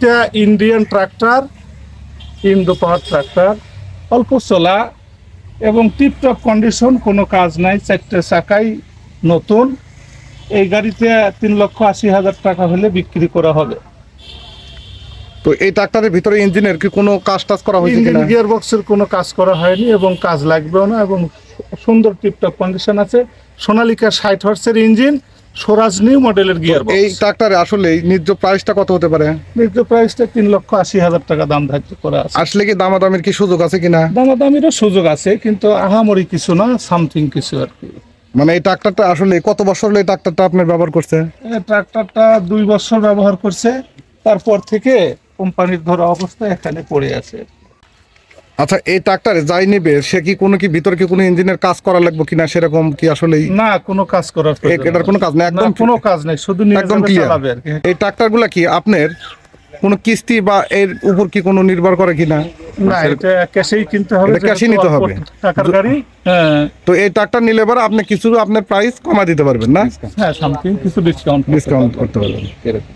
এটা Indian tractor, Indo পাওয়ার tractor, অল্প চলা এবং টিপটপ কন্ডিশন, কোনো কাজ নাই, 4টে চাকাই নতুন। এই গাড়িতে 3,80,000 টাকা হলে বিক্রি করা হবে। তো এই ট্রাক্টরের ভিতরে ইঞ্জিনের কি কোনো কাজ টাজ করা হয়েছে ইঞ্জিন কিনা? গিয়ার বক্সের কোনো কাজ করা হয়নি এবং কাজ লাগবেও না, এবং সুন্দর টিপটপ কন্ডিশন আছে। সোনালিকা 60 হর্সের ইঞ্জিন, স্বরাজ নিউ মডেলের গিয়ার বক্স। এই ট্রাক্টরে আসলে ন্যায্য প্রাইসটা কত হতে পারে? ন্যায্য প্রাইসটা 3,80,000 টাকা দাম ধার্য করা আছে। আসলে কি দামাদামির কি সুযোগ আছে কিনা? দামাদামিরও সুযোগ আছে, কিন্তু আহামরি কিছু না, সামথিং কিছু আর কি। মানে এই ট্রাক্টরটা আসলে কত বছর হলো এই ট্রাক্টরটা আপনার ব্যবহার করছে? এই ট্রাক্টরটা 2 বছর ব্যবহার করছে, তারপর থেকে কোম্পানির ধরা অবস্থা এখানে পড়ে আছে। আচ্ছা, এই ট্রাক্টরে যাই নেবে সে কি কোনো কি ভিতরে কি কোনো ইঞ্জিনের কাজ করা লাগবে কিনা, সেরকম কি আসলে? না, কোনো কাজ করার প্রয়োজন এটার কোনো কাজ নেই, না, একদম কোনো কাজ নেই, শুধু নিয়ে একদম যাবে, clear। চালাবে আর কি। এই ট্রাক্টরগুলা কি আপনার কোনো কিস্তি বা এর উপর কি কোনো নির্ভর করে কিনা? না, এটা ক্যাশেই কিনতে হবে, এটা ক্যাশে নিতে হবে। টাকার গাড়ি। হ্যাঁ তো এই ট্রাক্টর নিলে পরে আপনি কিছু আপনার প্রাইস কমা দিতে পারবেন না? হ্যাঁ, সামথিং কিছু ডিসকাউন্ট করতে পারবেন এরকম।